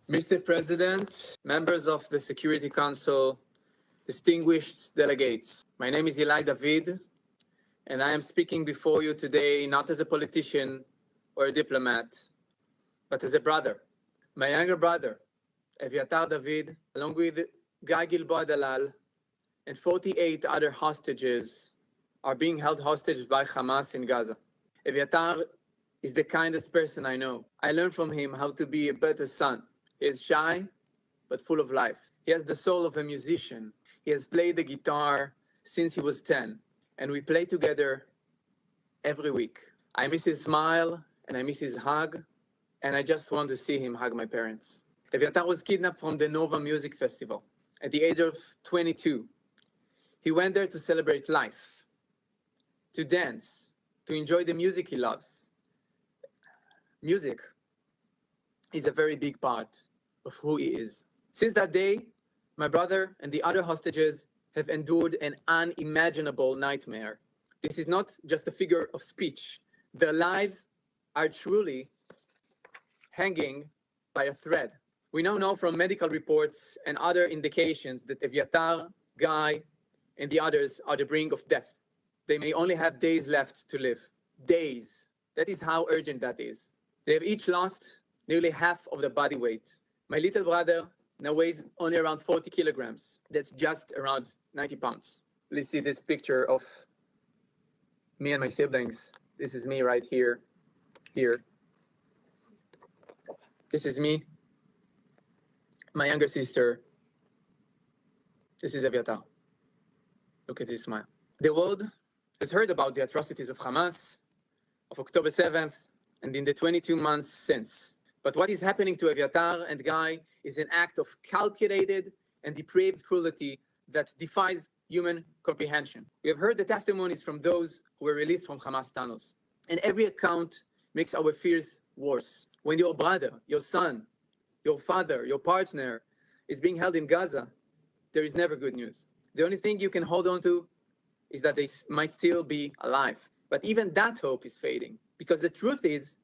Mr. President, members of the Security Council, distinguished delegates, my name is Ilay David, and I am speaking before you today not as a politician or a diplomat, but as a brother. My younger brother, Evyatar David, along with Guy Gilboa Dalal and 48 other hostages, are being held hostage by Hamas in Gaza. Evyatar is the kindest person I know. I learned from him how to be a better son. He is shy, but full of life. He has the soul of a musician. He has played the guitar since he was 10, and we play together every week. I miss his smile, and I miss his hug, and I just want to see him hug my parents. Evyatar was kidnapped from the Nova Music Festival at the age of 22. He went there to celebrate life, to dance, to enjoy the music he loves. Music is a very big part of who he is. Since that day, my brother and the other hostages have endured an unimaginable nightmare. This is not just a figure of speech. Their lives are truly hanging by a thread. We now know from medical reports and other indications that Evyatar, Guy, and the others are the brink of death. They may only have days left to live. Days. That is how urgent that is. They have each lost nearly half of their body weight. My little brother now weighs only around 40 kilograms. That's just around 90 pounds. Please see this picture of me and my siblings. This is me right here. This is me. My younger sister. This is Evyatar. Look at his smile. The world has heard about the atrocities of Hamas, of October 7th, and in the 22 months since. But what is happening to Evyatar and Guy is an act of calculated and depraved cruelty that defies human comprehension. We have heard the testimonies from those who were released from Hamas tunnels, and every account makes our fears worse. When your brother, your son, your father, your partner is being held in Gaza, there is never good news. The only thing you can hold on to is that they might still be alive. But even that hope is fading, because the truth is,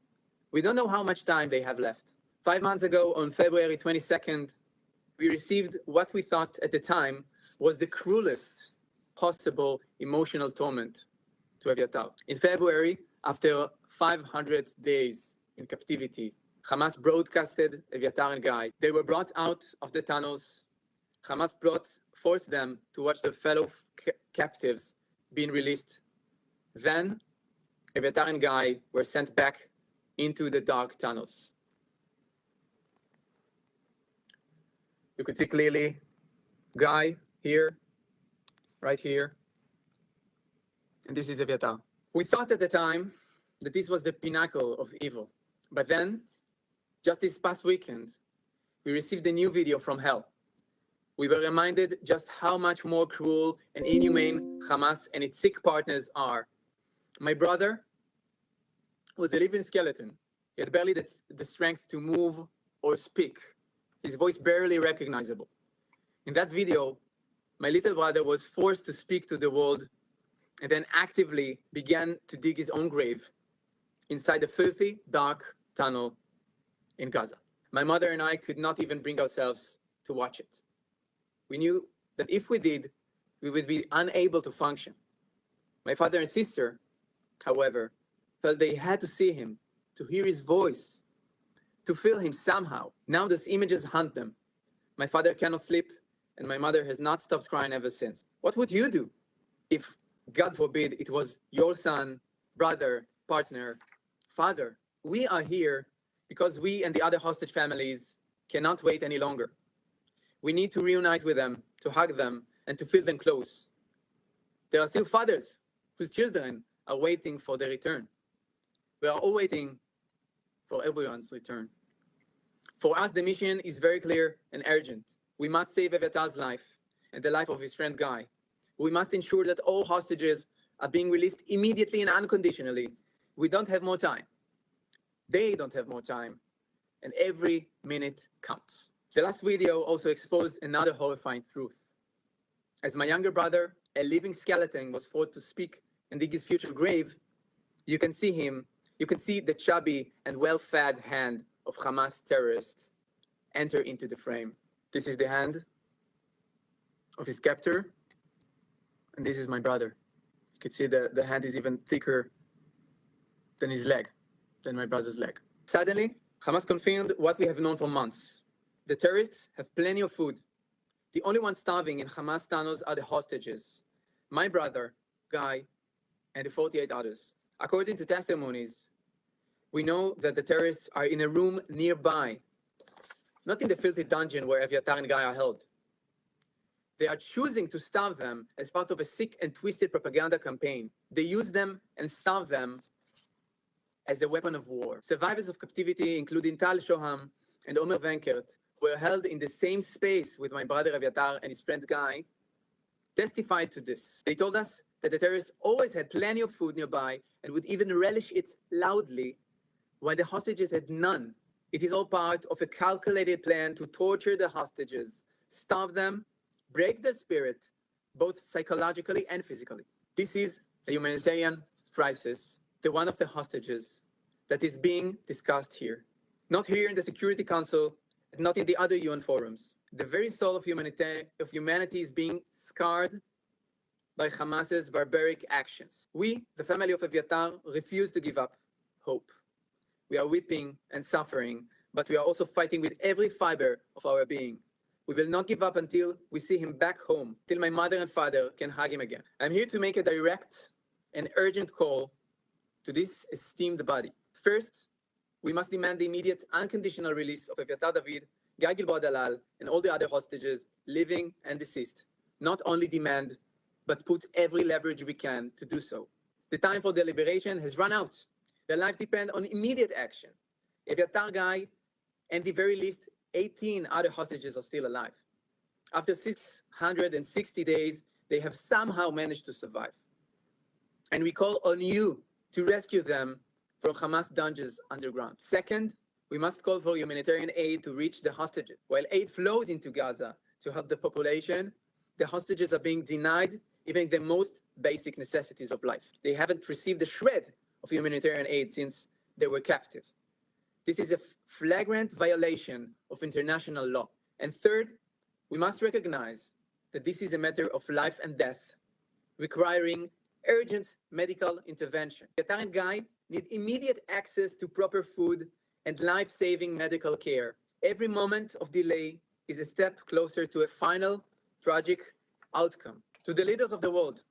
we don't know how much time they have left. 5 months ago, on February 22nd, we received what we thought at the time was the cruelest possible emotional torment to Evyatar. In February, after 500 days in captivity, Hamas broadcasted Evyatar and Guy. They were brought out of the tunnels. Hamas forced them to watch their fellow captives being released. Then, Evyatar and Guy were sent back into the dark tunnels. You could see clearly Guy here, right here, and this is Evyatar. We thought at the time that this was the pinnacle of evil, but then, just this past weekend, we received a new video from hell. We were reminded just how much more cruel and inhumane Hamas and its sick partners are. My brother was a living skeleton. He had barely the strength to move or speak. His voice barely recognizable. In that video, my little brother was forced to speak to the world and then actively began to dig his own grave inside a filthy, dark tunnel in Gaza. My mother and I could not even bring ourselves to watch it. We knew that if we did, we would be unable to function. My father and sister, however, felt they had to see him, to hear his voice, to feel him somehow. Now those images haunt them. My father cannot sleep, and my mother has not stopped crying ever since. What would you do if, God forbid, it was your son, brother, partner, father? We are here because we and the other hostage families cannot wait any longer. We need to reunite with them, to hug them, and to feel them close. There are still fathers whose children are waiting for their return. We are all waiting for everyone's return. For us, the mission is very clear and urgent. We must save Evyatar's life and the life of his friend Guy. We must ensure that all hostages are being released immediately and unconditionally. We don't have more time. They don't have more time. And every minute counts. The last video also exposed another horrifying truth. As my younger brother, a living skeleton, was forced to speak and dig his future grave, you can see the chubby and well-fed hand of Hamas terrorists enter into the frame. This is the hand of his captor, and this is my brother. You can see the hand is even thicker than his leg, than my brother's leg. Suddenly, Hamas confirmed what we have known for months. The terrorists have plenty of food. The only ones starving in Hamas tunnels are the hostages, my brother, Guy, and the 48 others. According to testimonies, we know that the terrorists are in a room nearby, not in the filthy dungeon where Evyatar and Guy are held. They are choosing to starve them as part of a sick and twisted propaganda campaign. They use them and starve them as a weapon of war. Survivors of captivity, including Tal Shoham and Omer Venkert, who were held in the same space with my brother Evyatar and his friend Guy, testified to this. They told us that the terrorists always had plenty of food nearby and would even relish it loudly, while the hostages had none. It is all part of a calculated plan to torture the hostages, starve them, break their spirit, both psychologically and physically. This is a humanitarian crisis, the one of the hostages, that is being discussed here. Not here in the Security Council, and not in the other UN forums. The very soul of humanity is being scarred by Hamas's barbaric actions. We, the family of Evyatar, refuse to give up hope. We are weeping and suffering, but we are also fighting with every fiber of our being. We will not give up until we see him back home, till my mother and father can hug him again. I'm here to make a direct and urgent call to this esteemed body. First, we must demand the immediate unconditional release of Evyatar David, Guy Gilboa Dalal, and all the other hostages, living and deceased. Not only demand, but put every leverage we can to do so. The time for deliberation has run out. Their lives depend on immediate action. Evyatar, Guy, and the very least 18 other hostages are still alive. After 660 days, they have somehow managed to survive. And we call on you to rescue them from Hamas dungeons underground. Second, we must call for humanitarian aid to reach the hostages. While aid flows into Gaza to help the population, the hostages are being denied even the most basic necessities of life. They haven't received a shred of humanitarian aid since they were captive. This is a flagrant violation of international law. And third, we must recognize that this is a matter of life and death, requiring urgent medical intervention. Evyatar and Guy need immediate access to proper food and life-saving medical care. Every moment of delay is a step closer to a final tragic outcome. To the leaders of the world,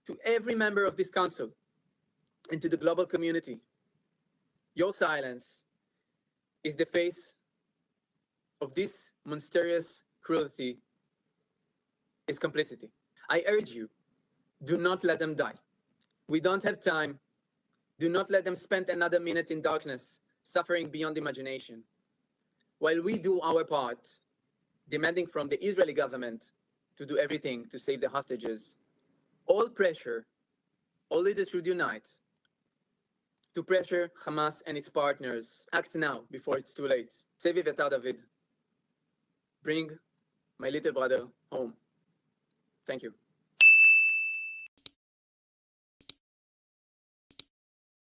to every member of this council, and to the global community, your silence is the face of this monstrous cruelty, is complicity. I urge you, do not let them die. We don't have time. Do not let them spend another minute in darkness, suffering beyond imagination. While we do our part, demanding from the Israeli government to do everything to save the hostages, all leaders should unite to pressure Hamas and its partners. Act now before it's too late. Save Evyatar David. Bring my little brother home. Thank you.